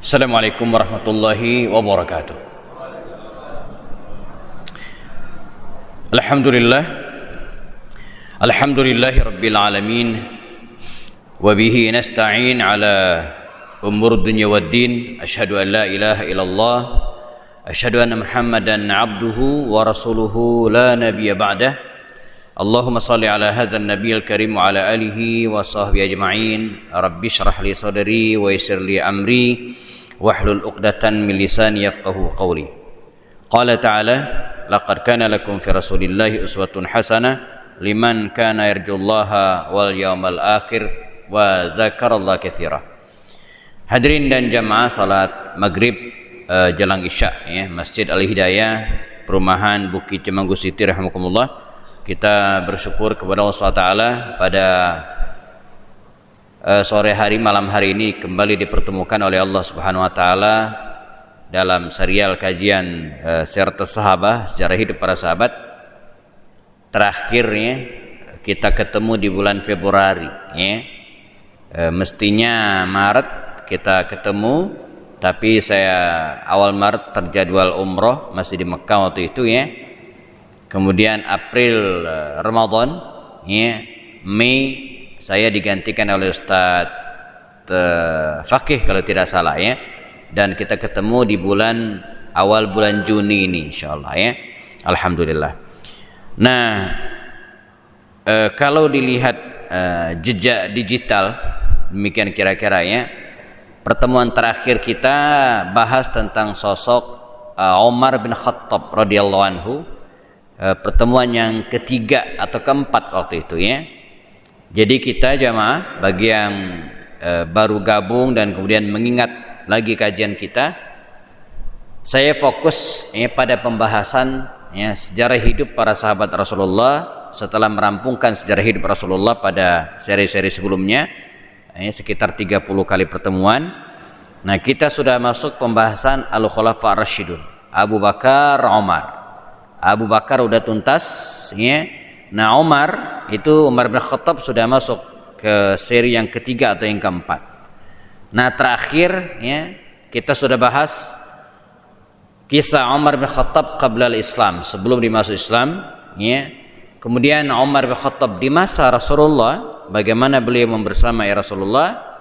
Assalamualaikum warahmatullahi wabarakatuh. Alhamdulillahi rabbil alamin. Wa bihi nasta'in ala umur dunya waddin. Asyhadu an la ilaha illallah. Asyhadu anna Muhammadan abduhu wa rasuluhu la nabiyya ba'dah. Allahumma salli ala hadzal nabiyil karim wa ala alihi wa sahbihi ajma'in. Rabbi shrah li sadri wa yassir li amri wahlul 'uqdatan min lisani yafqahu qawli. Qala ta'ala laqad kana lakum fi rasulillahi uswatun hasanah liman kana yarjullaha wal yawmal akhir wa dzakarallaha katsira. Hadirin dan jamaah salat maghrib jelang isya ya, Masjid Al-Hidayah, Perumahan Bukit Cemanggu City rahimakumullah. Kita bersyukur kepada Allah SWT pada sore hari malam hari ini kembali dipertemukan oleh Allah Subhanahu wa taala dalam serial kajian Siratus Sahabah, sejarah hidup para sahabat. Terakhirnya kita ketemu di bulan Februari ya. Mestinya Maret kita ketemu, tapi saya awal Maret terjadwal umroh masih di Mekah waktu itu ya. Kemudian April Ramadan ya. Mei saya digantikan oleh Ustadz Fakih kalau tidak salah ya, dan kita ketemu di awal bulan Juni ini insyaallah ya. Alhamdulillah. Nah, kalau dilihat jejak digital demikian kira-kira ya, pertemuan terakhir kita bahas tentang sosok Umar bin Khattab radhiyallahu anhu, pertemuan yang ketiga atau keempat waktu itu ya. Jadi kita jamaah bagi yang baru gabung dan kemudian mengingat lagi kajian kita, saya fokus ya pada pembahasan ya sejarah hidup para sahabat Rasulullah setelah merampungkan sejarah hidup Rasulullah pada seri-seri sebelumnya ya, sekitar 30 kali pertemuan. Nah, kita sudah masuk pembahasan Al-Khulafa Ar-Rasyidun, Abu Bakar, Umar. Abu Bakar udah tuntas ya. Nah, Umar bin Khattab sudah masuk ke seri yang ketiga atau yang keempat. Nah, terakhir ya kita sudah bahas kisah Umar bin Khattab qabla al-Islam, sebelum dimasuk Islam ya. Kemudian Umar bin Khattab di masa Rasulullah, bagaimana beliau membersamai Rasulullah.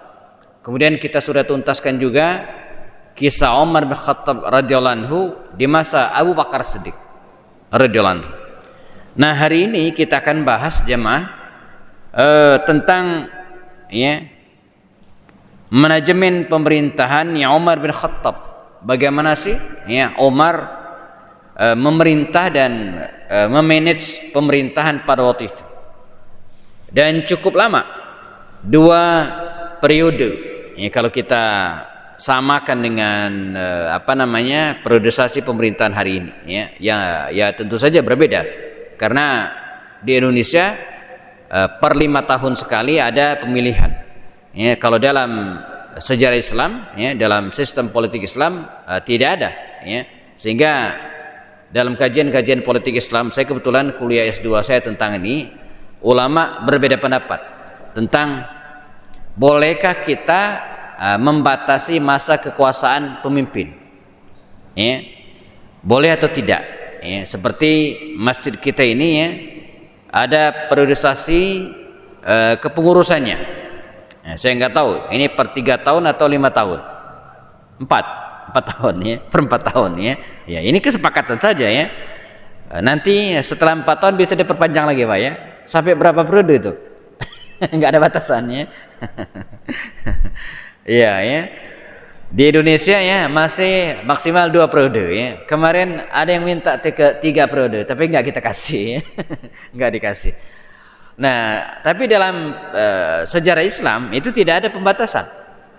Kemudian kita sudah tuntaskan juga kisah Umar bin Khattab radhiyallahu anhu di masa Abu Bakar Siddiq radhiyallahu anhu. Nah, hari ini kita akan bahas jemaah tentang ya manajemen pemerintahan yang Umar bin Khattab. Bagaimana sih ya Umar memerintah dan memanage pemerintahan pada waktu itu. Dan cukup lama, 2 periode. Ya, kalau kita samakan dengan periodisasi pemerintahan hari ini ya tentu saja berbeda. Karena di Indonesia per 5 tahun sekali ada pemilihan. Ya, kalau dalam sejarah Islam, ya, dalam sistem politik Islam tidak ada. Ya. Sehingga dalam kajian-kajian politik Islam, saya kebetulan kuliah S2 saya tentang ini, ulama berbeda pendapat tentang bolehkah kita membatasi masa kekuasaan pemimpin. Ya. Boleh atau tidak? Ya, seperti masjid kita ini ya, ada periodisasi kepengurusannya. Ya, saya nggak tahu ini per 3 tahun atau 5 tahun, 4 tahun ya, per 4 tahun ya. Ya, ini kesepakatan saja ya. Nanti setelah 4 tahun bisa diperpanjang lagi Pak ya. Sampai berapa periode itu? Nggak ada batasannya. Iya ya. Di Indonesia ya masih maksimal 2 periode ya. Kemarin ada yang minta 3 periode, tapi nggak kita kasih ya. Nggak dikasih. Nah, tapi dalam sejarah Islam itu tidak ada pembatasan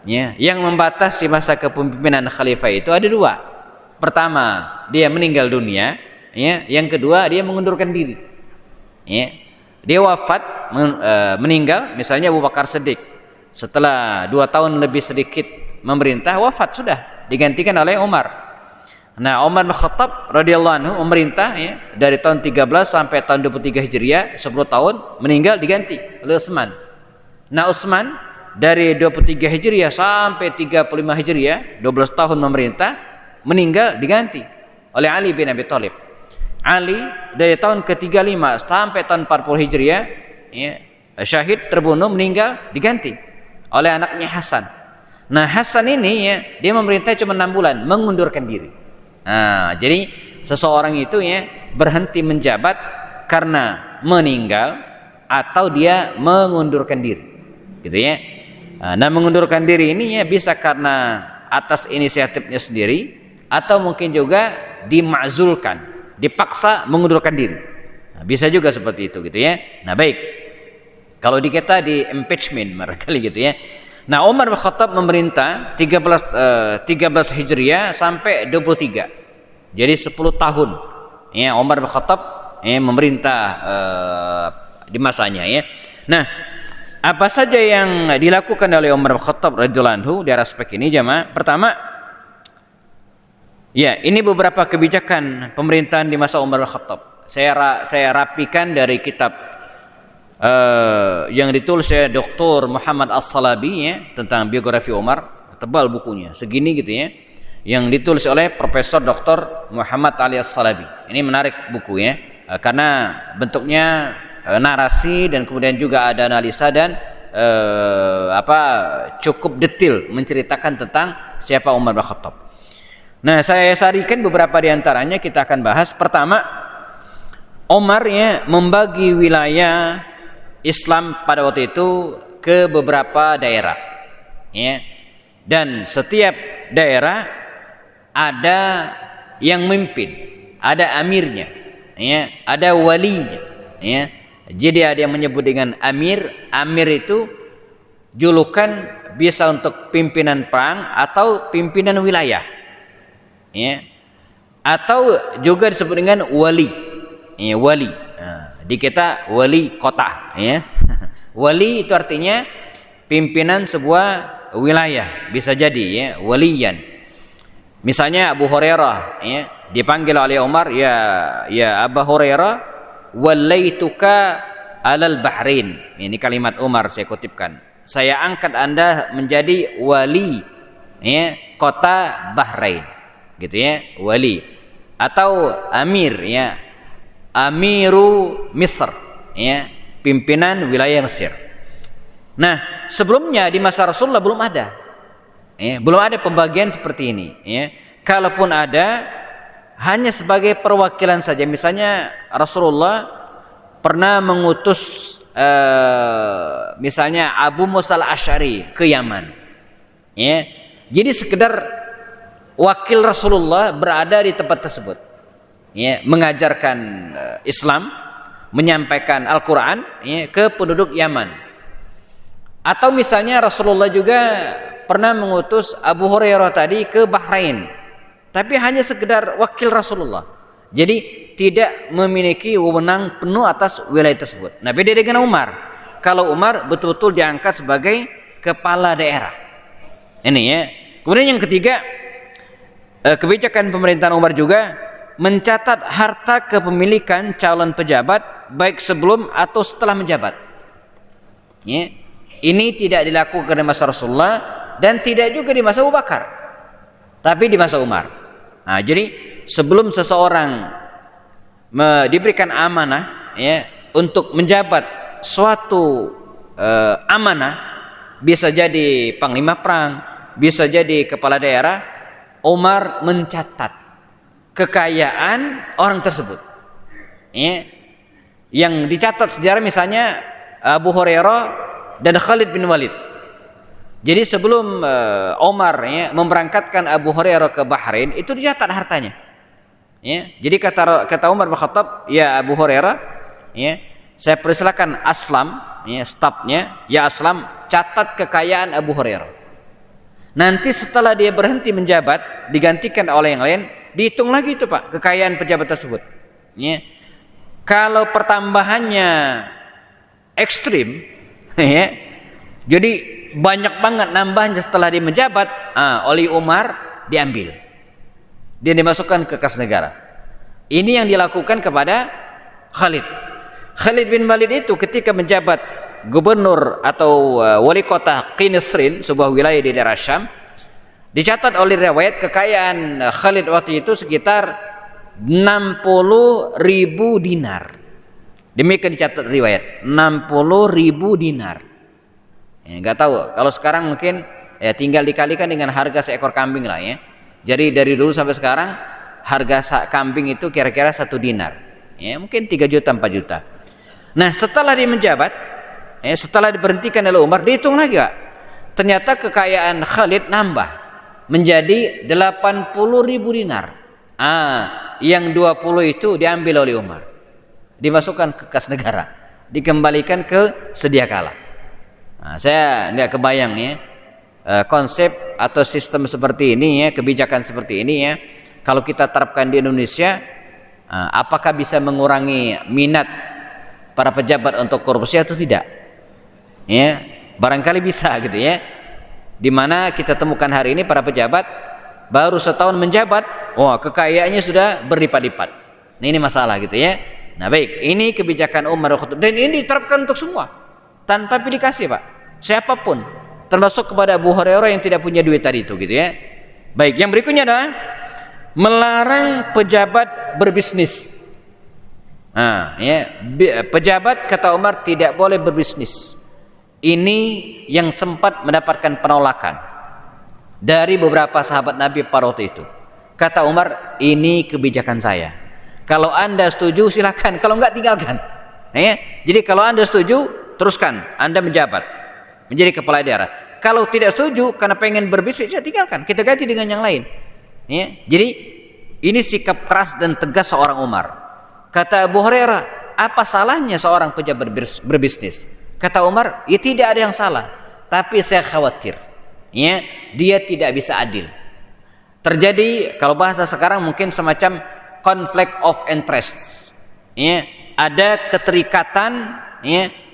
ya. Yang membatasi masa kepemimpinan khalifah itu ada 2. Pertama, dia meninggal dunia ya. Yang kedua, dia mengundurkan diri ya. Dia wafat, meninggal, misalnya Abu Bakar Siddiq setelah 2 tahun lebih sedikit memerintah, wafat sudah, digantikan oleh Umar. Nah, Umar bin Khattab radhiyallahu anhu memerintah ya, dari tahun 13 sampai tahun 23 Hijriah, 10 tahun, meninggal diganti oleh Utsman. Nah, Utsman dari 23 Hijriah sampai 35 Hijriah, 12 tahun memerintah, meninggal diganti oleh Ali bin Abi Thalib. Ali dari tahun ke-35 sampai tahun 40 Hijriah, ya, syahid, terbunuh, meninggal, diganti oleh anaknya Hasan. Nah, Hasan ini ya, dia memerintah cuma 6 bulan, mengundurkan diri. Nah, jadi seseorang itu ya berhenti menjabat karena meninggal atau dia mengundurkan diri, gitu ya. Nah, mengundurkan diri ini ya bisa karena atas inisiatifnya sendiri atau mungkin juga dimakzulkan, dipaksa mengundurkan diri. Nah, bisa juga seperti itu, gitu ya. Nah, baik. Kalau di kita di impeachment barangkali, gitu ya. Nah, Umar bin Khattab memerintah 13 Hijriah sampai 23. Jadi 10 tahun. Ya, Umar bin Khattab memerintah di masanya, ya. Nah, apa saja yang dilakukan oleh Umar bin Khattab radhiyallahu anhu dari aspek ini, jemaah? Pertama, ya, ini beberapa kebijakan pemerintahan di masa Umar bin Khattab. Saya rapikan dari kitab yang ditulis oleh Dr. Muhammad As-Salabi, ya, tentang biografi Umar, tebal bukunya, segini gitu ya. Yang ditulis oleh Profesor Dr. Muhammad Ali As-Salabi. Ini menarik bukunya karena bentuknya narasi dan kemudian juga ada analisa dan cukup detail menceritakan tentang siapa Umar bin Khattab. Nah, saya sarikan beberapa di antaranya kita akan bahas. Pertama, Umar ya membagi wilayah Islam pada waktu itu ke beberapa daerah, ya. Dan setiap daerah ada yang memimpin, ada amirnya, ya, ada walinya, ya. Jadi ada yang menyebut dengan amir. Amir itu julukan bisa untuk pimpinan perang atau pimpinan wilayah, ya. Atau juga disebut dengan wali, ya, wali. Nah, di kita wali kota, ya. Wali itu artinya pimpinan sebuah wilayah, bisa jadi ya waliyan. Misalnya Abu Hurairah, ya, dipanggil oleh Umar, ya Abu Hurairah, walaituka alal Bahrain. Ini kalimat Umar, saya kutipkan. Saya angkat Anda menjadi wali, ya, kota Bahrain, gitu ya, wali. Atau amir, ya, Amiru Misr, ya, pimpinan wilayah Mesir. Nah, sebelumnya di masa Rasulullah belum ada, ya, belum ada pembagian seperti ini, ya. Kalaupun ada, hanya sebagai perwakilan saja. Misalnya Rasulullah pernah mengutus misalnya Abu Musa al-Asy'ari ke Yaman, ya. Jadi sekedar wakil Rasulullah berada di tempat tersebut, ya, mengajarkan Islam, menyampaikan Al-Quran, ya, ke penduduk Yaman. Atau misalnya Rasulullah juga pernah mengutus Abu Hurairah tadi ke Bahrain, tapi hanya sekedar wakil Rasulullah. Jadi tidak memiliki wewenang penuh atas wilayah tersebut. Nah, beda dengan Umar. Kalau Umar betul-betul diangkat sebagai kepala daerah. Ini, ya. Kemudian yang ketiga, kebijakan pemerintahan Umar juga mencatat harta kepemilikan calon pejabat baik sebelum atau setelah menjabat, ya. Ini tidak dilakukan di masa Rasulullah dan tidak juga di masa Abu Bakar, tapi di masa Umar. Nah, jadi sebelum seseorang diberikan amanah, ya, untuk menjabat suatu amanah, bisa jadi panglima perang, bisa jadi kepala daerah, Umar mencatat kekayaan orang tersebut, ya. Yang dicatat sejarah misalnya Abu Hurairah dan Khalid bin Walid. Jadi sebelum Umar, ya, memberangkatkan Abu Hurairah ke Bahrain, itu dicatat hartanya, ya. Jadi kata Umar bin Khattab, ya Abu Hurairah, ya, saya persilakan Aslam, ya, stafnya, ya Aslam, catat kekayaan Abu Hurairah. Nanti setelah dia berhenti menjabat, digantikan oleh yang lain, dihitung lagi itu Pak, kekayaan pejabat tersebut, ya. Kalau pertambahannya ekstrim, ya, jadi banyak banget nambahnya setelah dia menjabat, oleh Umar diambil, dia dimasukkan ke kas negara. Ini yang dilakukan kepada Khalid bin Walid itu ketika menjabat gubernur atau wali kota Qinisrin, sebuah wilayah di daerah Syam. Dicatat oleh riwayat kekayaan Khalid waktu itu sekitar 60.000 dinar. Demikian dicatat riwayat, 60.000 dinar. Ya, nggak tahu kalau sekarang mungkin ya tinggal dikalikan dengan harga seekor kambing lah ya. Jadi dari dulu sampai sekarang harga kambing itu kira-kira 1 dinar. Ya, mungkin 3 juta 4 juta. Nah, setelah dia menjabat, setelah diberhentikan oleh Umar, dihitung lagi, Pak. Ternyata kekayaan Khalid nambah menjadi 80.000 dinar. Yang 20 itu diambil oleh Umar, dimasukkan ke kas negara, dikembalikan ke sedia kala. Saya nggak kebayang ya konsep atau sistem seperti ini ya, kebijakan seperti ini ya, kalau kita terapkan di Indonesia, apakah bisa mengurangi minat para pejabat untuk korupsi atau tidak? Ya, barangkali bisa gitu ya. Di mana kita temukan hari ini para pejabat baru setahun menjabat, kekayaannya sudah berlipat-lipat. Nah, ini masalah gitu ya. Nah, baik, ini kebijakan Umar dan ini diterapkan untuk semua tanpa pilih kasih, Pak. Siapapun, termasuk kepada Abu Hurairah yang tidak punya duit tadi itu gitu ya. Baik, yang berikutnya adalah melarang pejabat berbisnis. Pejabat kata Umar tidak boleh berbisnis. Ini yang sempat mendapatkan penolakan dari beberapa sahabat Nabi pada waktu itu. Kata Umar, ini kebijakan saya. Kalau Anda setuju silakan, kalau enggak tinggalkan. Jadi kalau Anda setuju, teruskan, Anda menjabat menjadi kepala daerah. Kalau tidak setuju karena pengen berbisnis, ya tinggalkan, kita ganti dengan yang lain. Jadi ini sikap keras dan tegas seorang Umar. Kata Abu Hurairah, apa salahnya seorang pejabat berbisnis? Kata Umar, ya tidak ada yang salah, tapi saya khawatir dia tidak bisa adil. Terjadi kalau bahasa sekarang mungkin semacam conflict of interest. Ada keterikatan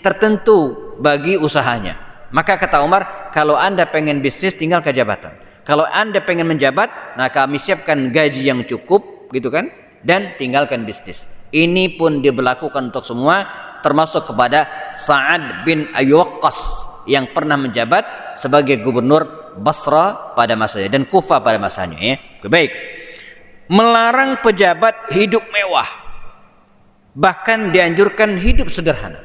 tertentu bagi usahanya. Maka kata Umar, kalau Anda pengen bisnis tinggal ke jabatan. Kalau Anda pengen menjabat, nah kami siapkan gaji yang cukup gitu kan, dan tinggalkan bisnis. Ini pun diberlakukan untuk semua, termasuk kepada Sa'ad bin Abi Waqqas yang pernah menjabat sebagai gubernur Basra pada masanya dan Kufah pada masanya ya. Baik. Melarang pejabat hidup mewah. Bahkan dianjurkan hidup sederhana.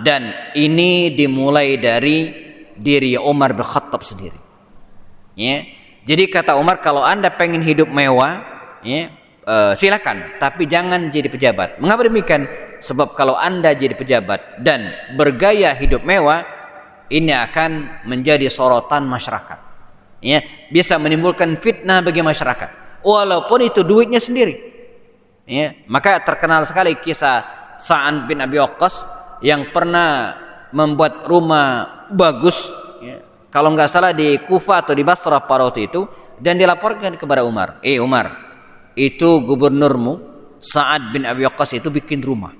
Dan ini dimulai dari diri Umar bin Khattab sendiri. Jadi kata Umar, kalau Anda pengen hidup mewah, silakan, tapi jangan jadi pejabat. Mengapa demikian? Sebab kalau Anda jadi pejabat dan bergaya hidup mewah, ini akan menjadi sorotan masyarakat. Bisa menimbulkan fitnah bagi masyarakat, walaupun itu duitnya sendiri. Maka terkenal sekali kisah Sa'ad bin Abi Waqqas yang pernah membuat rumah bagus, kalau nggak salah di Kufah atau di Basrah pada waktu itu, dan dilaporkan kepada Umar. Umar, itu gubernurmu Sa'ad bin Abi Waqqas itu bikin rumah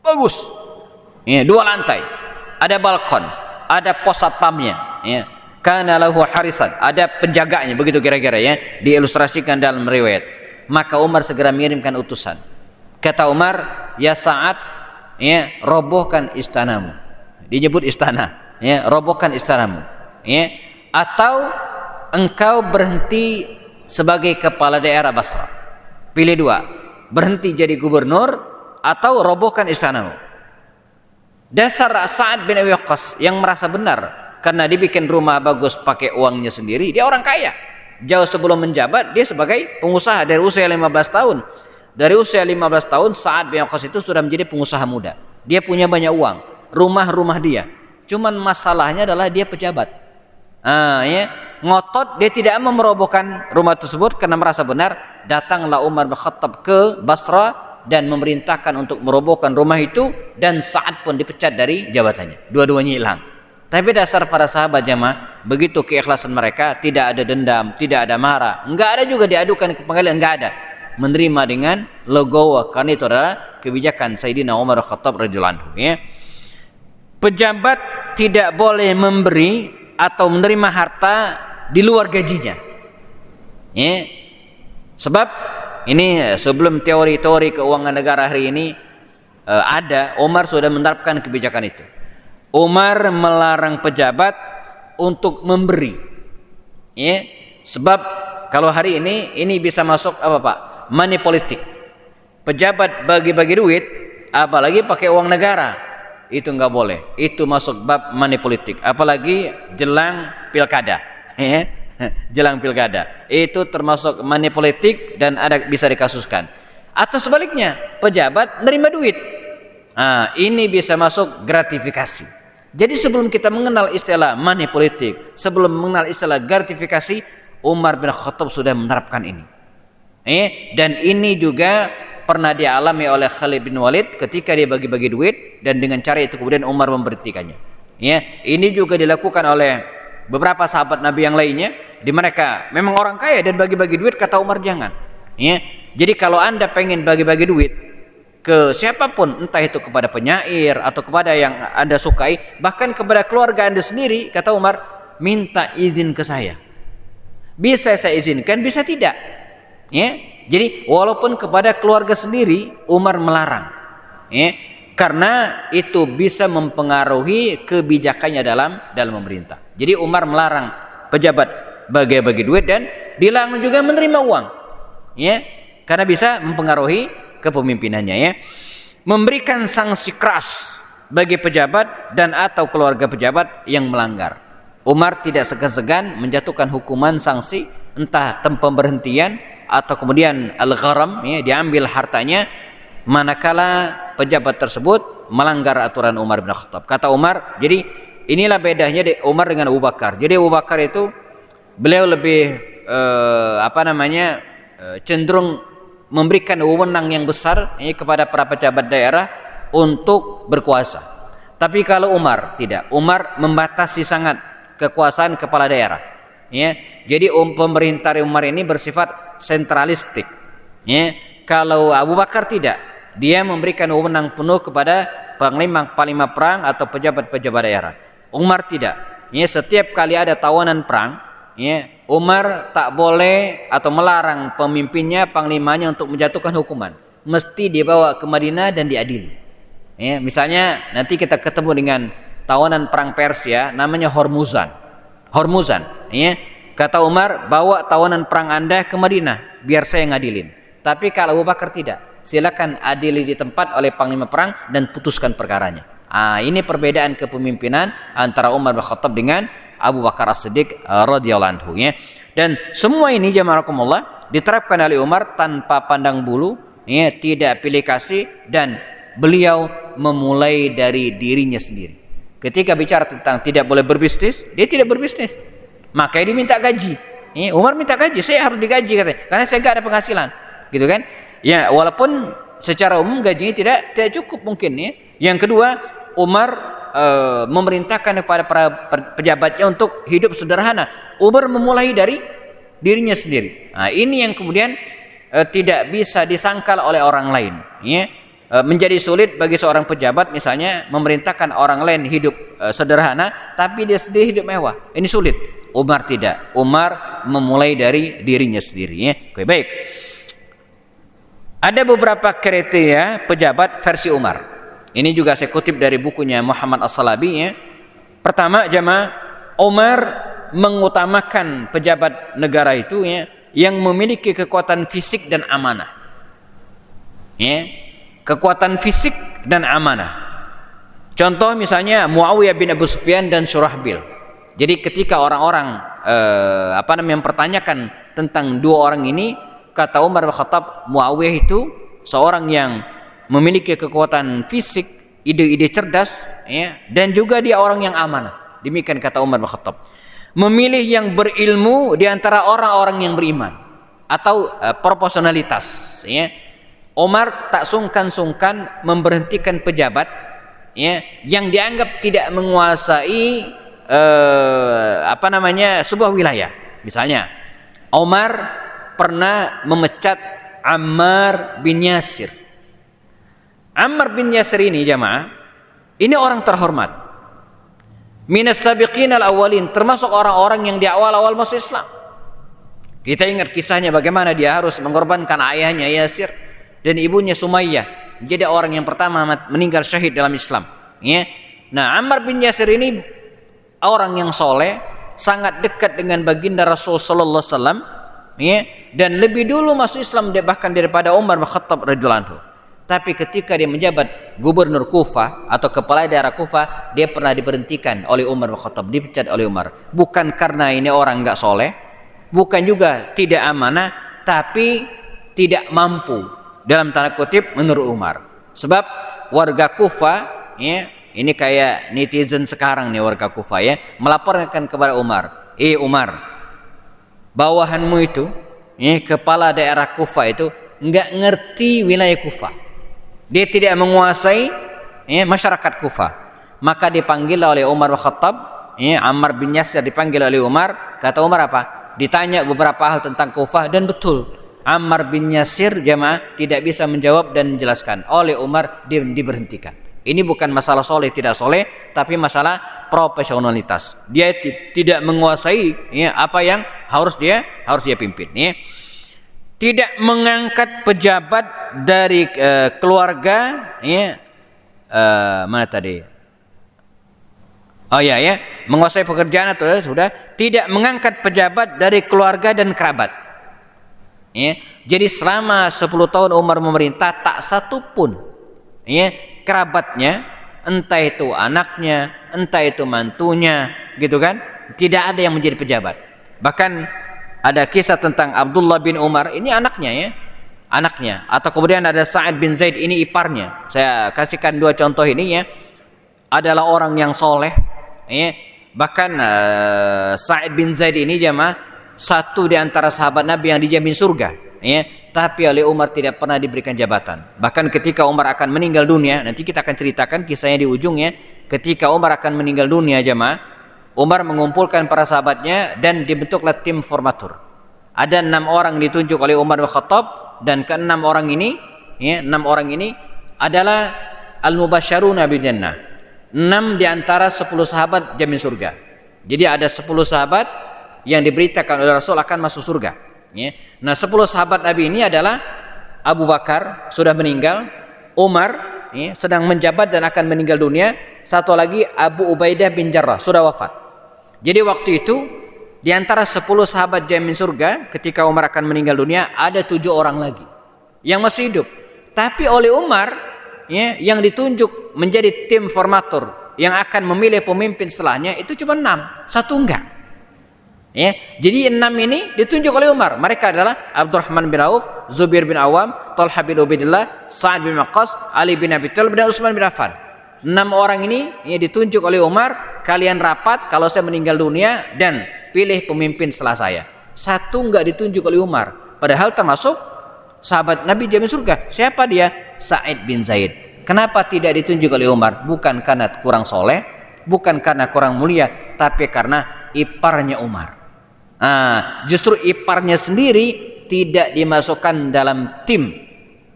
bagus, 2 lantai, ada balkon, ada pos satpamnya, kana lahu harisan, ada penjaganya, begitu kira-kira ya, diilustrasikan dalam riwayat. Maka Umar segera mengirimkan utusan. Kata Umar, ya Sa'ad, robohkan istanamu. Disebut istana, robohkan istanamu, atau engkau berhenti sebagai kepala daerah Basra. Pilih 2, berhenti jadi gubernur atau robohkan istanamu. Dasar Sa'ad bin Abi Waqqas yang merasa benar karena dibikin rumah bagus pakai uangnya sendiri. Dia orang kaya. Jauh sebelum menjabat dia sebagai pengusaha dari usia 15 tahun. Dari usia 15 tahun Sa'ad bin Waqqas itu sudah menjadi pengusaha muda. Dia punya banyak uang, rumah-rumah dia. Cuman masalahnya adalah dia pejabat. Ngotot, dia tidak mau merobohkan rumah tersebut karena merasa benar. Datanglah Umar bin Khattab ke Basra dan memerintahkan untuk merobohkan rumah itu, dan Sa'ad pun dipecat dari jabatannya. Dua-duanya hilang. Tapi dasar para sahabat jamaah, begitu keikhlasan mereka, tidak ada dendam, tidak ada marah, enggak ada juga diadukan ke pengadilan, enggak ada. Menerima dengan legowo, karena itu adalah kebijakan Sayyidina Umar bin Khattab radhiyallahu anhu. Pejabat tidak boleh memberi atau menerima harta di luar gajinya. Sebab ini sebelum teori-teori keuangan negara hari ini, ada, Umar sudah menerapkan kebijakan itu. Umar melarang pejabat untuk memberi, ya, sebab kalau hari ini bisa masuk apa Pak? Money politik. Pejabat bagi-bagi duit, apalagi pakai uang negara, itu nggak boleh. Itu masuk bab money politik. Apalagi jelang pilkada, ya. Jelang pilkada, itu termasuk money politik dan bisa dikasuskan. Atau sebaliknya, pejabat nerima duit. Nah, ini bisa masuk gratifikasi. Jadi sebelum kita mengenal istilah money politik, sebelum mengenal istilah gratifikasi, Umar bin Khattab sudah menerapkan ini. Dan ini juga pernah dialami oleh Khalid bin Walid ketika dia bagi-bagi duit, dan dengan cara itu kemudian Umar memberhentikannya. Ini juga dilakukan oleh beberapa sahabat Nabi yang lainnya, di mereka memang orang kaya dan bagi-bagi duit, kata Umar jangan. Jadi kalau Anda pengen bagi-bagi duit ke siapapun, entah itu kepada penyair atau kepada yang Anda sukai, bahkan kepada keluarga Anda sendiri, kata Umar, minta izin ke saya. Bisa saya izinkan, bisa tidak. Jadi walaupun kepada keluarga sendiri Umar melarang, karena itu bisa mempengaruhi kebijakannya dalam memerintah. Jadi Umar melarang pejabat bagi-bagi duit dan dilarang juga menerima uang, karena bisa mempengaruhi kepemimpinannya. Memberikan sanksi keras bagi pejabat dan atau keluarga pejabat yang melanggar. Umar tidak segan-segan menjatuhkan hukuman sanksi, entah pemberhentian atau kemudian al-gharam, diambil hartanya manakala pejabat tersebut melanggar aturan Umar bin Khattab. Kata Umar, jadi inilah bedanya Umar dengan Abu Bakar. Jadi Abu Bakar itu beliau lebih cenderung memberikan wewenang yang besar kepada para pejabat daerah untuk berkuasa. Tapi kalau Umar tidak, Umar membatasi sangat kekuasaan kepala daerah. Jadi pemerintah Umar ini bersifat sentralistik. Kalau Abu Bakar tidak, dia memberikan wewenang penuh kepada panglima perang atau pejabat-pejabat daerah. Umar tidak. Setiap kali ada tawanan perang, Umar tak boleh atau melarang pemimpinnya, panglimanya untuk menjatuhkan hukuman. Mesti dibawa ke Madinah dan diadili. Misalnya nanti kita ketemu dengan tawanan perang Persia, namanya Hormuzan. Kata Umar, bawa tawanan perang Anda ke Madinah, biar saya ngadilin. Tapi kalau Abu Bakar tidak, silakan adili di tempat oleh panglima perang dan putuskan perkaranya. Ini perbedaan kepemimpinan antara Umar bin Khattab dengan Abu Bakar As-Siddiq radhiyallahu anhu. Dan semua ini jamaah diterapkan oleh Umar tanpa pandang bulu, tidak pilih kasih, dan beliau memulai dari dirinya sendiri. Ketika bicara tentang tidak boleh berbisnis, dia tidak berbisnis. Makanya dia minta gaji. Umar minta gaji, saya harus digaji katanya, karena saya nggak ada penghasilan, gitu kan? Walaupun secara umum gajinya tidak cukup mungkin. Yang kedua, Umar memerintahkan kepada para pejabatnya untuk hidup sederhana. Umar memulai dari dirinya sendiri. Ini yang kemudian tidak bisa disangkal oleh orang lain. Menjadi sulit bagi seorang pejabat misalnya memerintahkan orang lain hidup sederhana, tapi dia sendiri hidup mewah. Ini sulit. Umar tidak. Umar memulai dari dirinya sendiri. Oke, baik. Ada beberapa kriteria pejabat versi Umar. Ini juga saya kutip dari bukunya Muhammad As-Salabi. Pertama, jamaah, Umar mengutamakan pejabat negara itu yang memiliki kekuatan fisik dan amanah. Kekuatan fisik dan amanah. Contoh misalnya Muawiyah bin Abu Sufyan dan Syurahbil. Jadi ketika orang-orang mempertanyakan tentang dua orang ini, kata Umar bin Khattab, Muawiyah itu seorang yang memiliki kekuatan fisik, ide-ide cerdas, dan juga dia orang yang amanah. Demikian kata Umar bin Khattab. Memilih yang berilmu di antara orang-orang yang beriman, atau proporsionalitas. Umar tak sungkan-sungkan memberhentikan pejabat yang dianggap tidak menguasai sebuah wilayah. Misalnya Umar pernah memecat Ammar bin Yasir. Ammar bin Yasir ini jamaah, ini orang terhormat, minas sabiqin al-awwalin, termasuk orang-orang yang di awal-awal masuk Islam. Kita ingat kisahnya bagaimana dia harus mengorbankan ayahnya Yasir dan ibunya Sumayyah menjadi orang yang pertama meninggal syahid dalam Islam. Ya. Nah, Ammar bin Yasir ini orang yang soleh, sangat dekat dengan baginda Rasul sallallahu alaihi wasallam, ya, dan lebih dulu masuk Islam bahkan daripada Umar bin Khattab radhiyallahu anhu. Tapi ketika dia menjabat gubernur Kufah atau kepala daerah Kufah, dia pernah diberhentikan oleh Umar bin Khattab, dipecat oleh Umar. Bukan karena ini orang enggak soleh, bukan juga tidak amanah, tapi tidak mampu dalam tanda kutip menurut Umar. Sebab warga Kufah, ya, ini kayak netizen sekarang nih warga Kufah, ya, melaporkan kepada Umar, Umar, bawahanmu itu, ya, kepala daerah Kufah itu enggak ngerti wilayah Kufah. Dia tidak menguasai, ya, masyarakat Kufah. Maka dipanggil oleh Umar bin Khattab, ya, Ammar bin Yasir dipanggil oleh Umar. Kata Umar apa? Ditanya beberapa hal tentang Kufah, dan betul Ammar bin Yasir jamaah tidak bisa menjawab dan menjelaskan. Oleh Umar diberhentikan. Ini bukan masalah soleh tidak soleh, tapi masalah profesionalitas. Dia tidak menguasai, ya, apa yang harus dia pimpin, ya. Tidak mengangkat pejabat dari keluarga, ya, mana tadi? Oh ya, ya, menguasai pekerjaan atau sudah. Tidak mengangkat pejabat dari keluarga dan kerabat. Ya, jadi selama 10 tahun Umar memerintah, tak satu pun, ya, kerabatnya, entah itu anaknya, entah itu mantunya, gitu kan, tidak ada yang menjadi pejabat. Bahkan ada kisah tentang Abdullah bin Umar, ini anaknya, ya, anaknya. Atau kemudian ada Sa'id bin Zaid, ini iparnya. Saya kasihkan 2 contoh ini, ya. Adalah orang yang soleh, ya. Bahkan Sa'id bin Zaid ini jamaah satu di antara sahabat Nabi yang dijamin surga, ya. Tapi oleh Umar tidak pernah diberikan jabatan. Bahkan ketika Umar akan meninggal dunia, nanti kita akan ceritakan kisahnya di ujungnya. Ketika Umar akan meninggal dunia jamaah, Umar mengumpulkan para sahabatnya dan dibentuklah tim formatur. Ada 6 orang ditunjuk oleh Umar bin Khattab, dan ke-6 orang ini, ya, 6 orang ini adalah al-mubasysyaruna bil jannah. 6 di antara 10 sahabat jamin surga. Jadi ada 10 sahabat yang diberitakan oleh Rasul akan masuk surga, ya. Nah, 10 sahabat Nabi ini adalah Abu Bakar sudah meninggal, Umar, ya, sedang menjabat dan akan meninggal dunia, satu lagi Abu Ubaidah bin Jarrah sudah wafat. Jadi waktu itu di antara 10 sahabat jamin surga, ketika Umar akan meninggal dunia, ada 7 orang lagi yang masih hidup. Tapi oleh Umar, ya, yang ditunjuk menjadi tim formatur yang akan memilih pemimpin setelahnya itu cuma 6, satu enggak. Ya, jadi 6 ini ditunjuk oleh Umar. Mereka adalah Abdurrahman bin Auf, Zubair bin Awam, Talha bin Ubaidillah, Sa'ad bin Waqqas, Ali bin Abi Thalib, dan Utsman bin Affan. 6 orang ini, ya, ditunjuk oleh Umar. Kalian rapat kalau saya meninggal dunia dan pilih pemimpin setelah saya. Satu enggak ditunjuk oleh Umar, padahal termasuk sahabat Nabi jamin surga. Siapa dia? Sa'id bin Zaid. Kenapa tidak ditunjuk oleh Umar? Bukan karena kurang soleh, bukan karena kurang mulia, tapi karena iparnya Umar. Justru iparnya sendiri tidak dimasukkan dalam tim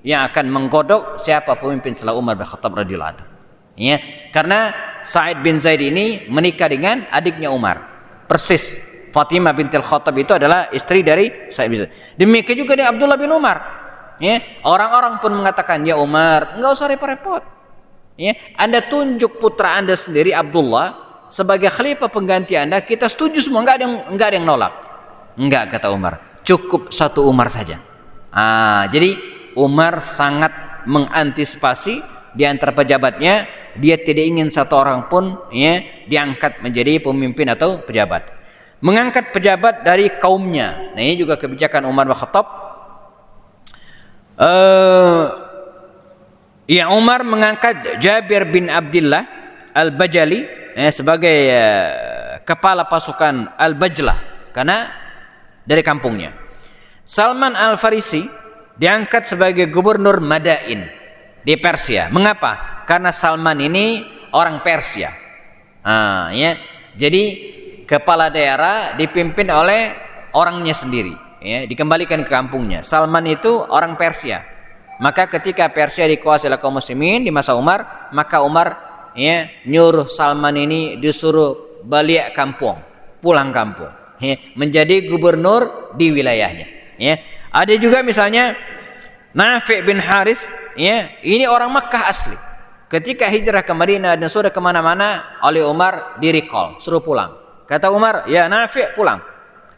yang akan menggodok siapa pemimpin setelah Umar bin Khattab radhiyallahu anhu. Ya, karena Sa'id bin Zaid ini menikah dengan adiknya Umar. Persis Fatimah bintil Khattab itu adalah istri dari Sa'id bin Zaid. Demikian juga dengan Abdullah bin Umar. Ya, orang-orang pun mengatakan, ya Umar, enggak usah repot-repot. Ya, Anda tunjuk putra Anda sendiri Abdullah sebagai khalifah pengganti Anda, kita setuju semua, enggak ada yang nolak. Enggak, kata Umar, cukup satu Umar saja. Jadi Umar sangat mengantisipasi di antara pejabatnya. Dia tidak ingin satu orang pun, ya, diangkat menjadi pemimpin atau pejabat. Mengangkat pejabat dari kaumnya. Nah, ini juga kebijakan Umar bin Khattab. Ya, Umar mengangkat Jabir bin Abdullah Al-Bajali, sebagai kepala pasukan Al-Bajlah, karena dari kampungnya. Salman Al-Farisi diangkat sebagai gubernur Madain di Persia. Mengapa? Karena Salman ini orang Persia. Ya. Jadi kepala daerah dipimpin oleh orangnya sendiri, ya, dikembalikan ke kampungnya. Salman itu orang Persia. Maka ketika Persia dikuasai oleh kaum muslimin di masa Umar, maka Umar, ya, nyuruh Salman ini disuruh balik kampung, pulang kampung, ya, menjadi gubernur di wilayahnya. Ya. Ada juga misalnya Nafi' bin Haris, ya, ini orang Makkah asli. Ketika hijrah ke Madinah dan sudah kemana-mana, oleh Umar di recall, suruh pulang. Kata Umar, ya Nafi' pulang,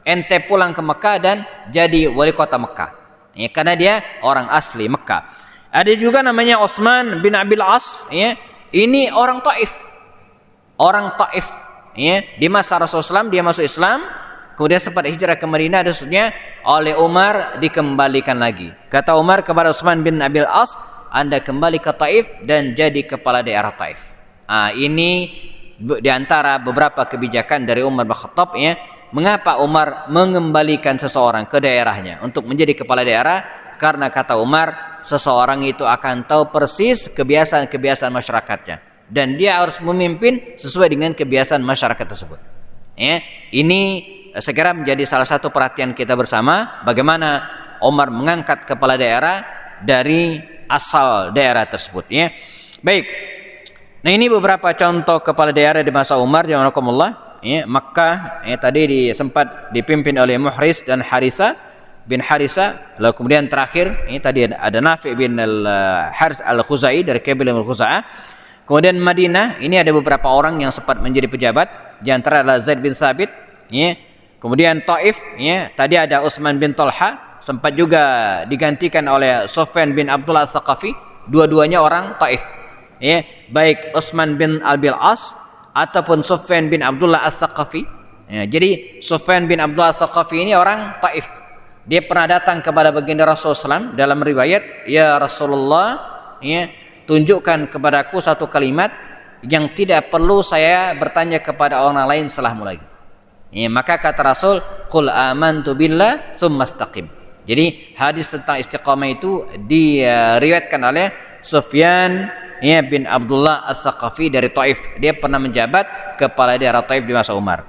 ente pulang ke Mekah dan jadi wali kota Mekah, ya, karena dia orang asli Mekah. Ada juga namanya Utsman bin Abil As, ya, ini orang Taif, ya, di masa Rasulullah SAW dia masuk Islam, kemudian sempat hijrah ke Madinah, dan seterusnya oleh Umar dikembalikan lagi. Kata Umar kepada Utsman bin Abil As, Anda kembali ke Taif dan jadi kepala daerah Taif. Ini diantara beberapa kebijakan dari Umar bin Khattab, ya. Mengapa Umar mengembalikan seseorang ke daerahnya untuk menjadi kepala daerah? Karena kata Umar, seseorang itu akan tahu persis kebiasaan-kebiasaan masyarakatnya, dan dia harus memimpin sesuai dengan kebiasaan masyarakat tersebut. Ya, ini saya kira menjadi salah satu perhatian kita bersama, bagaimana Umar mengangkat kepala daerah dari asal daerah tersebut, ya. Baik. Nah, ini beberapa contoh kepala daerah di masa Umar, jazakumullah, ya. Makkah, ya, tadi sempat dipimpin oleh Muhris dan Harisa bin Harisa, lalu kemudian terakhir ini tadi ada Nafi' bin al-Haris al-Khuzai dari kabilah al-Khuza'ah. Kemudian Madinah, ini ada beberapa orang yang sempat menjadi pejabat, di antara adalah Zaid bin Thabit, ya. Kemudian Taif, ya, tadi ada Utsman bin Talha, sempat juga digantikan oleh Sufyan bin Abdullah As-Saqafi, dua-duanya orang Taif, ya, baik Utsman bin Abil As ataupun Sufyan bin Abdullah As-Saqafi, ya. Jadi Sufyan bin Abdullah As-Saqafi ini orang Taif. Dia pernah datang kepada baginda Rasulullah SAW dalam riwayat, ya Rasulullah, ya, tunjukkan kepadaku satu kalimat yang tidak perlu saya bertanya kepada orang lain setelahmu lagi. Ya, maka kata Rasul, qul amantu billah tsumma istaqim. Jadi hadis tentang istiqamah itu diriwayatkan oleh Sufyan, ya, bin Abdullah As-Saqafi dari Taif. Dia pernah menjabat kepala daerah Taif di masa Umar.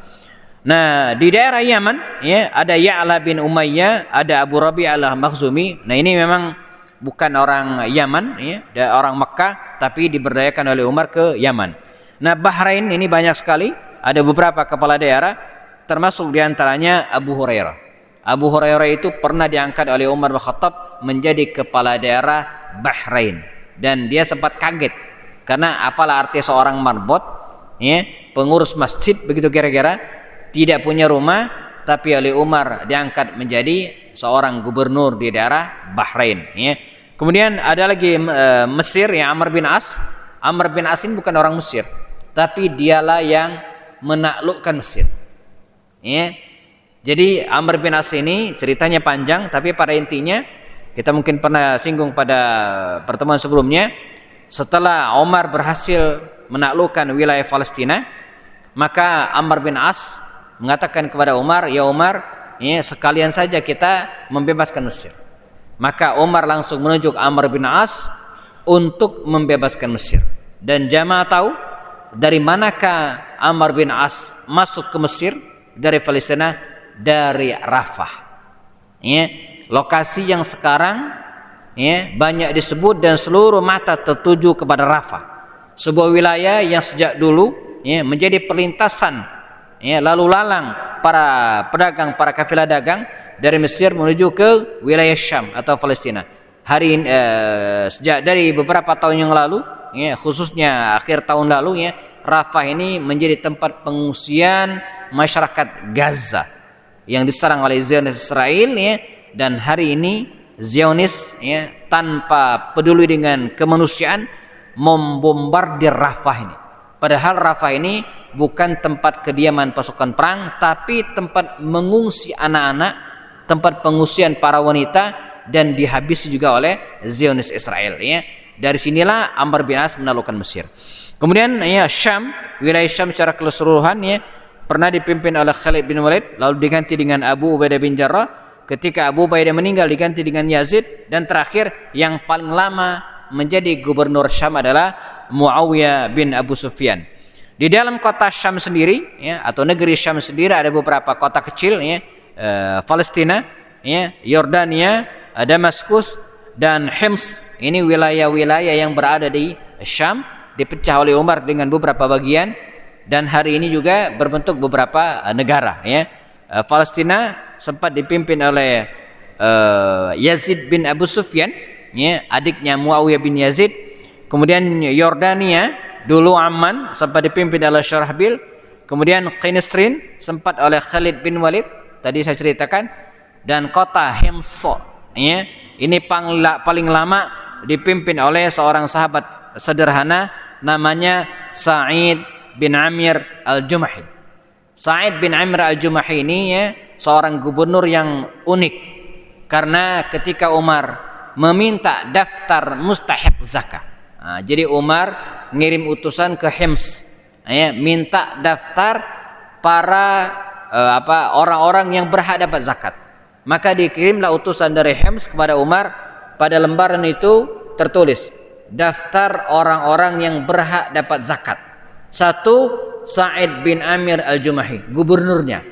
Nah, di daerah Yaman, ya, ada Ya'la bin Umayyah, ada Abu Rabi' al-Makhzumi. Nah, ini memang bukan orang Yaman, ya, orang Mekah, tapi diberdayakan oleh Umar ke Yaman. Nah, Bahrain ini banyak sekali, ada beberapa kepala daerah, termasuk diantaranya Abu Hurairah. Abu Hurairah itu pernah diangkat oleh Umar bin Khattab menjadi kepala daerah Bahrain, dan dia sempat kaget karena apalah arti seorang marbot, ya, pengurus masjid begitu kira-kira, tidak punya rumah, tapi oleh Umar diangkat menjadi seorang gubernur di daerah Bahrain, ya. Kemudian ada lagi Mesir, yang Amr bin As. Amr bin As ini bukan orang Mesir, tapi dialah yang menaklukkan Mesir, ya. Jadi Amr bin As ini ceritanya panjang, tapi pada intinya kita mungkin pernah singgung pada pertemuan sebelumnya. Setelah Umar berhasil menaklukkan wilayah Palestina, maka Amr bin As mengatakan kepada Umar, ya Umar, ya, sekalian saja kita membebaskan Mesir. Maka Umar langsung menunjuk Amr bin As untuk membebaskan Mesir. Dan jamaah tahu dari manakah Amr bin As masuk ke Mesir dari Palestina? Dari Rafah, ya, lokasi yang sekarang, ya, banyak disebut dan seluruh mata tertuju kepada Rafah, sebuah wilayah yang sejak dulu, ya, menjadi perlintasan, ya, lalu lalang para pedagang, para kafilah dagang dari Mesir menuju ke wilayah Syam atau Palestina. Sejak dari beberapa tahun yang lalu, ya, khususnya akhir tahun lalu, ya, Rafah ini menjadi tempat pengungsian masyarakat Gaza yang diserang oleh Zionis Israel, ya. Dan hari ini Zionis, ya, tanpa peduli dengan kemanusiaan membombardir Rafah ini. Padahal Rafah ini bukan tempat kediaman pasukan perang, tapi tempat mengungsi anak-anak, tempat pengungsian para wanita, dan dihabisi juga oleh Zionis Israel, ya. Dari sinilah Amr bin As menaklukkan Mesir. Kemudian, ya, Syam, wilayah Syam secara keseluruhan, ya, pernah dipimpin oleh Khalid bin Walid, lalu diganti dengan Abu Ubaidah bin Jarrah. Ketika Abu Ubaidah meninggal diganti dengan Yazid, dan terakhir yang paling lama menjadi gubernur Syam adalah Muawiyah bin Abu Sufyan. Di dalam kota Syam sendiri, ya, atau negeri Syam sendiri ada beberapa kota kecil, ya, Palestina, ya, Yordania, Damaskus, dan Hims. Ini wilayah-wilayah yang berada di Syam, dipecah oleh Umar dengan beberapa bagian, dan hari ini juga berbentuk beberapa negara, ya. Palestina sempat dipimpin oleh Yazid bin Abu Sufyan, ya, adiknya Muawiyah bin Yazid. Kemudian Yordania dulu Amman sempat dipimpin oleh Syarahbil. Kemudian Qinistrin sempat oleh Khalid bin Walid, tadi saya ceritakan, dan kota Hims, ya, ini paling lama dipimpin oleh seorang sahabat sederhana namanya Sa'id bin Amir al-Jumahi. Sa'id bin Amir al-Jumahi ini, ya, seorang gubernur yang unik karena ketika Umar meminta daftar mustahiq zakat, jadi Umar ngirim utusan ke Hims, ya, minta daftar para orang-orang yang berhak dapat zakat. Maka dikirimlah utusan dari Hims kepada Umar. Pada lembaran itu tertulis daftar orang-orang yang berhak dapat zakat. Satu, Sa'id bin Amir al-Jumahi, gubernurnya.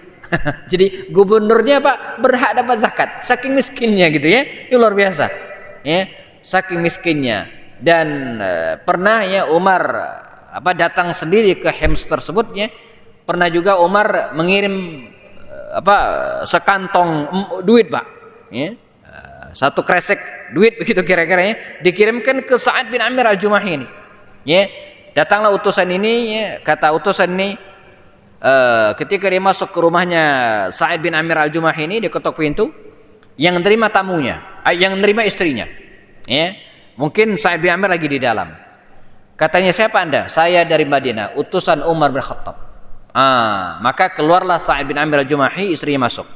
Jadi gubernurnya berhak dapat zakat, saking miskinnya gitu, ya. Itu luar biasa, ya, saking miskinnya. Dan pernah, ya, Umar datang sendiri ke Hims tersebut, ya. Pernah juga Umar mengirim sekantong duit, Pak, ya, satu kresek duit begitu kira-kira, ya, dikirimkan ke Sa'ad bin Amir al-Jumahi ini, ya. Datanglah utusan ini, ya, kata utusan ini, ketika dia masuk ke rumahnya Sa'id bin Amir al-Jumahi ini, dia ketok pintu, yang menerima tamunya, yang menerima istrinya, ya. Mungkin Sa'id bin Amir lagi di dalam. Katanya, siapa Anda? Saya dari Madinah, utusan Umar bin Khattab. Maka keluarlah Sa'id bin Amir al-Jumahi, istrinya masuk.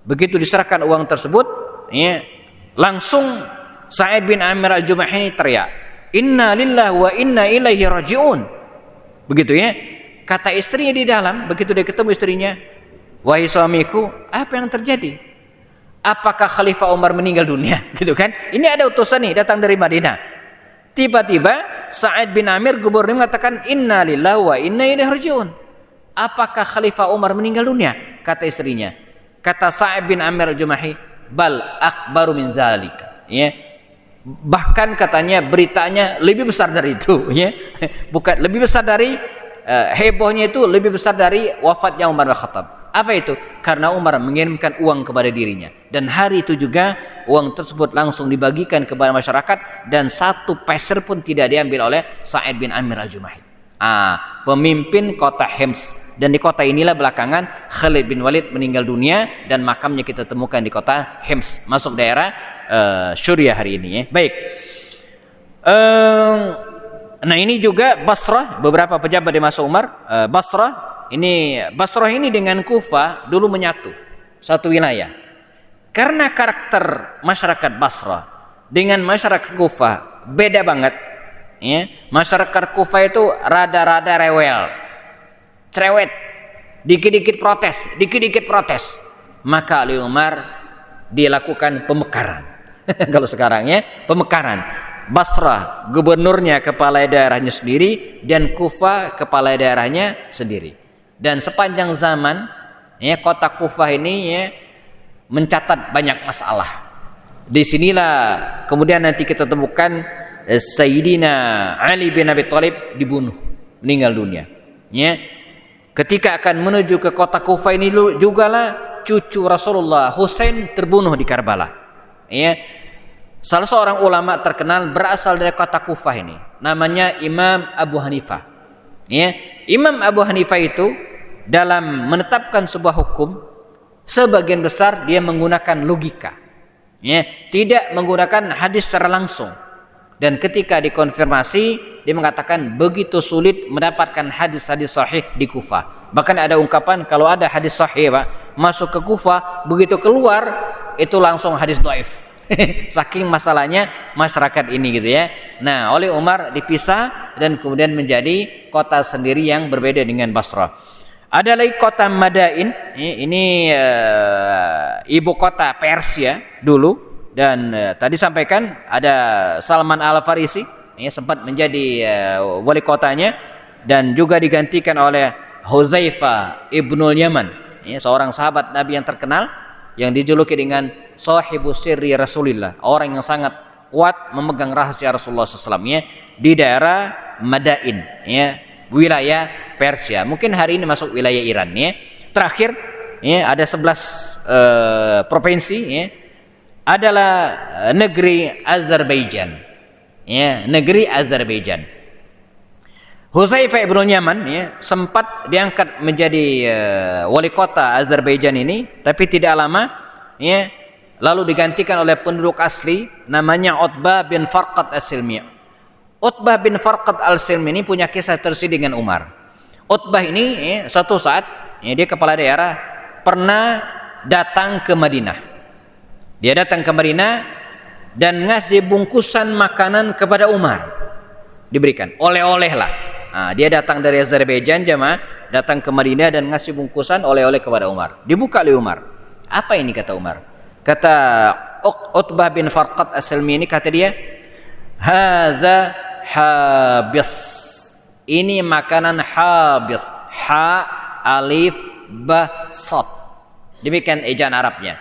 Begitu diserahkan uang tersebut, ya, langsung Sa'id bin Amir al-Jumahi ini teriak, "Inna lillahi wa inna ilaihi raji'un." Begitu, ya. Kata istrinya di dalam, begitu dia ketemu istrinya, "Wahai suamiku, apa yang terjadi? Apakah Khalifah Umar meninggal dunia?" Gitu kan? Ini ada utusan nih datang dari Madinah. Tiba-tiba Sa'id bin Amir gubernur mengatakan, "Inna lillahi wa inna ilaihi raji'un." Apakah Khalifah Umar meninggal dunia? Kata istrinya. Kata Sa'id bin Amir al-Jumahi, "Bal akbaru min zalika." Ya. Bahkan katanya beritanya lebih besar dari itu, ya. Bukan lebih besar dari hebohnya, itu lebih besar dari wafatnya Umar bin Khattab. Apa itu? Karena Umar mengirimkan uang kepada dirinya, dan hari itu juga uang tersebut langsung dibagikan kepada masyarakat, dan satu peser pun tidak diambil oleh Sa'id bin Amir al-Jumahi, pemimpin kota Hims. Dan di kota inilah belakangan Khalid bin Walid meninggal dunia, dan makamnya kita temukan di kota Hims, masuk daerah Suriah hari ini, ya. Baik. Nah, ini juga Basrah, beberapa pejabat di masa Umar. Basrah ini dengan Kufah dulu menyatu, satu wilayah. Karena karakter masyarakat Basrah dengan masyarakat Kufah beda banget, ya. Masyarakat Kufah itu rada-rada rewel, cerewet, dikit-dikit protes. Maka oleh Umar dilakukan pemekaran. Kalau sekarang, ya, pemekaran. Basrah gubernurnya kepala daerahnya sendiri, dan Kufah kepala daerahnya sendiri. Dan sepanjang zaman, ya, kota Kufah ini, ya, mencatat banyak masalah. Disinilah kemudian nanti kita temukan Sayyidina Ali bin Abi Thalib dibunuh, meninggal dunia, ya. Ketika akan menuju ke kota Kufah ini jugalah cucu Rasulullah Husain terbunuh di Karbala, ya. Salah seorang ulama terkenal berasal dari kota Kufah ini, namanya Imam Abu Hanifah, ya. Imam Abu Hanifah itu dalam menetapkan sebuah hukum, sebagian besar dia menggunakan logika, ya, tidak menggunakan hadis secara langsung. Dan ketika dikonfirmasi, dia mengatakan begitu sulit mendapatkan hadis-hadis sahih di Kufah. Bahkan ada ungkapan, kalau ada hadis sahih, Pak, masuk ke Kufah, begitu keluar itu langsung hadis dhaif. Saking masalahnya masyarakat ini, gitu, ya. Nah, oleh Umar dipisah dan kemudian menjadi kota sendiri yang berbeda dengan Basrah. Ada lagi kota Madain, ini ibu kota Persia dulu, dan tadi sampaikan ada Salman Al-Farisi, sempat menjadi wali kotanya, dan juga digantikan oleh Huzaifah ibnul Yaman, seorang sahabat Nabi yang terkenal, yang dijuluki dengan Sahibu Sirri Rasulillah, orang yang sangat kuat memegang rahasia Rasulullah SAW, di daerah Madain, wilayah Persia. Mungkin hari ini masuk wilayah Iran, ya. Terakhir, ada 11 provinsi, ya. adalah negeri Azerbaijan. Ya, negeri Azerbaijan. Hudzaifah ibnu Yaman ya, sempat diangkat menjadi wali kota Azerbaijan ini, tapi tidak lama ya, lalu digantikan oleh penduduk asli namanya Utbah bin Farqad As-Silmi. Utbah bin Farqad Al-Silmi ini punya kisah tersidih dengan Umar. Utbah ini ya, suatu saat ya, dia kepala daerah pernah datang ke Madinah. Dia datang ke Madinah dan ngasih bungkusan makanan kepada Umar. Diberikan oleh-oleh lah. Nah, dia datang dari Azerbaijan jemaah, datang ke Madinah dan ngasih bungkusan oleh-oleh kepada Umar. Dibuka oleh Umar. Apa ini kata Umar? Kata Utbah bin Farqad As-Silmi ini, kata dia, hadza habis. Ini makanan habis. Ha alif ba sad. Demikian ejaan Arabnya.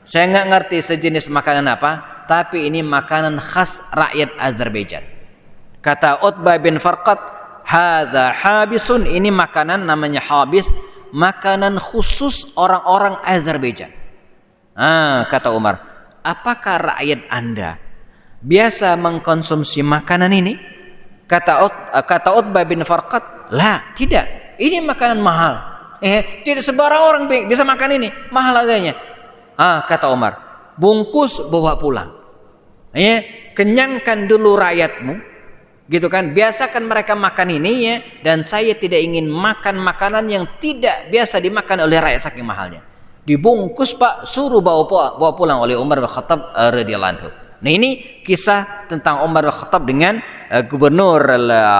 Saya nggak ngerti sejenis makanan apa, tapi ini makanan khas rakyat Azerbaijan. Kata Utbah bin Farqad, hadza habisun, ini makanan namanya habis, makanan khusus orang-orang Azerbaijan. Kata Umar, apakah rakyat Anda biasa mengkonsumsi makanan ini? Kata Utbah bin Farqad, lah, tidak. Ini makanan mahal. Tidak sembarang orang bisa makan ini, mahal harganya. Kata Umar, bungkus bawa pulang. Kenyangkan dulu rakyatmu, gitu kan? Biasakan mereka makan ini ya, dan saya tidak ingin makan makanan yang tidak biasa dimakan oleh rakyat saking mahalnya. Dibungkus Pak, suruh bawa pulang oleh Umar bin Khattab radhiyallahu anhu. Nah, ini kisah tentang Umar bin Khattab dengan gubernur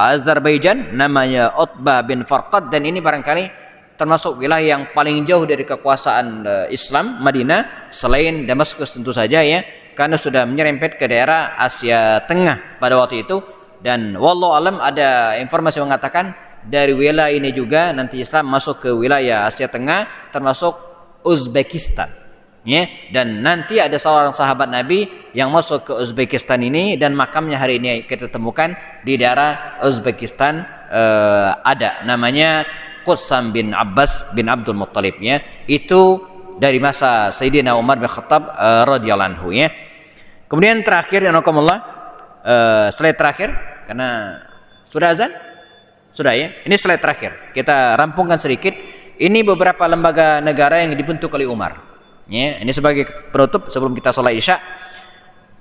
Azerbaijan namanya Utbah bin Farqad, dan ini barangkali termasuk wilayah yang paling jauh dari kekuasaan Islam Madinah selain Damaskus tentu saja ya, karena sudah menyerempet ke daerah Asia Tengah pada waktu itu. Dan wallahu alam ada informasi mengatakan dari wilayah ini juga nanti Islam masuk ke wilayah Asia Tengah termasuk Uzbekistan ya, dan nanti ada seorang sahabat Nabi yang masuk ke Uzbekistan ini dan makamnya hari ini kita temukan di daerah Uzbekistan, ada namanya Qutsam bin Abbas bin Abdul Muttalib ya, itu dari masa Sayyidina Umar bin Khattab radhiyallahu anhu ya. Kemudian terakhir ya nakumullah, slide terakhir karena sudah azan, sudah ya, ini slide terakhir kita rampungkan sedikit. Ini beberapa lembaga negara yang dibentuk oleh Umar ya, ini sebagai penutup sebelum kita sholat isya.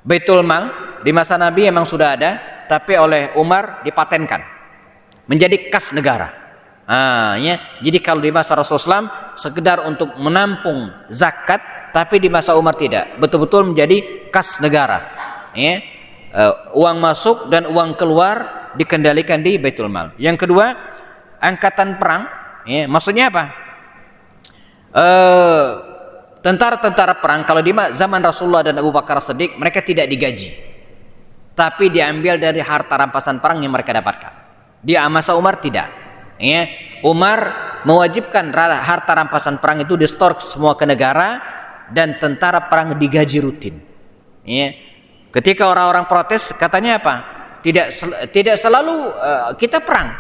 Baitul Mal di masa Nabi memang sudah ada, tapi oleh Umar dipatenkan menjadi kas negara. Ya. Jadi kalau di masa Rasulullah SAW sekedar untuk menampung zakat, tapi di masa Umar tidak, betul-betul menjadi kas negara ya. Uang masuk dan uang keluar dikendalikan di Baitul Mal. Yang kedua, angkatan perang ya, maksudnya apa? Tentara-tentara perang kalau di zaman Rasulullah dan Abu Bakar Siddiq, mereka tidak digaji, tapi diambil dari harta rampasan perang yang mereka dapatkan. Di masa Umar tidak ya. Umar mewajibkan harta rampasan perang itu distor semua ke negara, dan tentara perang digaji rutin ya. Ketika orang-orang protes, katanya apa? Tidak selalu kita perang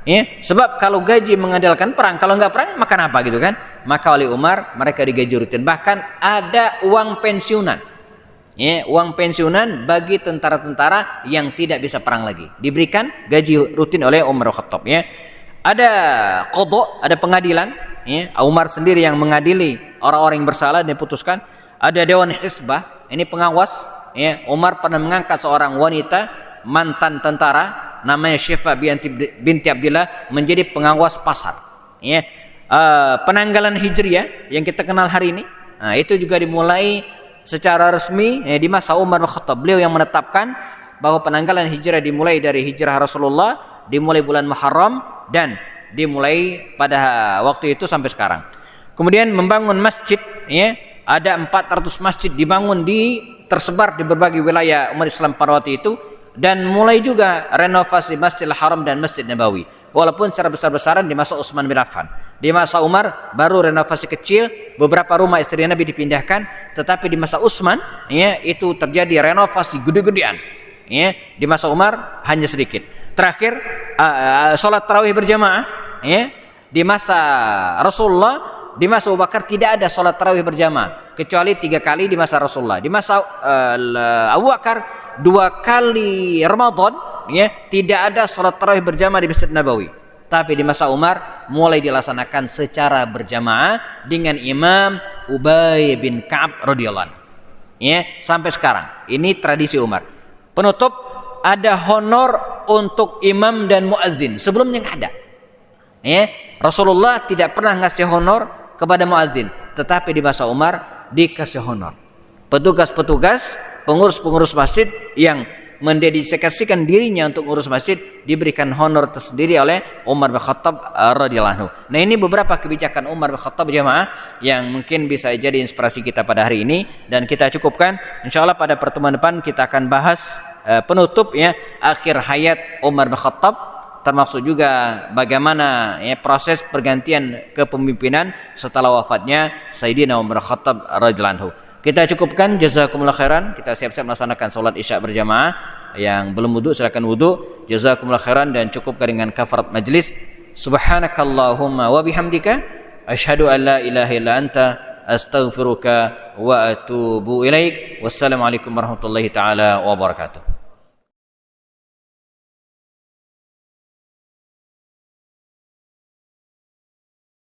ya, sebab kalau gaji mengandalkan perang, kalau nggak perang makan apa gitu kan. Maka oleh Umar mereka digaji rutin, bahkan ada uang pensiunan ya, uang pensiunan bagi tentara-tentara yang tidak bisa perang lagi, diberikan gaji rutin oleh Umar bin Khattab ya. Ada qadha, ada pengadilan ya, Umar sendiri yang mengadili orang-orang yang bersalah dan diputuskan. Ada Dewan Hisbah, ini pengawas ya. Umar pernah mengangkat seorang wanita mantan tentara namanya Syifa binti Abdillah menjadi pengawas pasar ya. Penanggalan Hijriah yang kita kenal hari ini, nah, itu juga dimulai secara resmi ya, di masa Umar bin Khattab. Beliau yang menetapkan bahwa penanggalan hijrah dimulai dari hijrah Rasulullah, dimulai bulan Muharram, dan dimulai pada waktu itu sampai sekarang. Kemudian membangun masjid ya, ada 400 masjid dibangun tersebar di berbagai wilayah umat Islam pada waktu itu, dan mulai juga renovasi Masjidil Haram dan Masjid Nabawi, walaupun secara besar-besaran di masa Utsman bin Affan. Di masa Umar baru renovasi kecil, beberapa rumah istri Nabi dipindahkan, tetapi di masa Utsman ya, itu terjadi renovasi gede-gedean ya. Di masa Umar hanya sedikit. Terakhir sholat tarawih berjamaah ya. Di masa Rasulullah, di masa Abu Bakar tidak ada sholat tarawih berjamaah, kecuali 3 kali di masa Rasulullah. Di masa Abu Bakar 2 kali Ramadan, ya, tidak ada salat tarawih berjamaah di Masjid Nabawi. Tapi di masa Umar mulai dilaksanakan secara berjamaah dengan Imam Ubay bin Ka'ab radhiyallahu anhu. Ya, sampai sekarang ini tradisi Umar. Penutup, ada honor untuk imam dan muadzin. Sebelumnya nggak ada. Ya, Rasulullah tidak pernah ngasih honor kepada muadzin, tetapi di masa Umar dikasih honor. Petugas-petugas, pengurus-pengurus masjid yang mendedikasikan dirinya untuk ngurus masjid diberikan honor tersendiri oleh Umar bin Khattab radhiyallahu anhu. Nah, ini beberapa kebijakan Umar bin Khattab jamaah yang mungkin bisa jadi inspirasi kita pada hari ini, dan kita cukupkan. Insyaallah pada pertemuan depan kita akan bahas penutup, ya, akhir hayat Umar bin Khattab, termasuk juga bagaimana, ya, proses pergantian kepemimpinan setelah wafatnya Sayyidina Umar bin Khattab radhiyallahu anhu. Kita cukupkan, jazakumullah khairan. Kita siap-siap melaksanakan salat Isya berjamaah. Yang belum wudu silakan wudu. Jazakumullah khairan, dan cukupkan dengan kafarat majlis. Subhanakallahumma wa bihamdika asyhadu an la ilaha illa anta astaghfiruka wa atubu ilaik. Wassalamualaikum warahmatullahi taala wabarakatuh.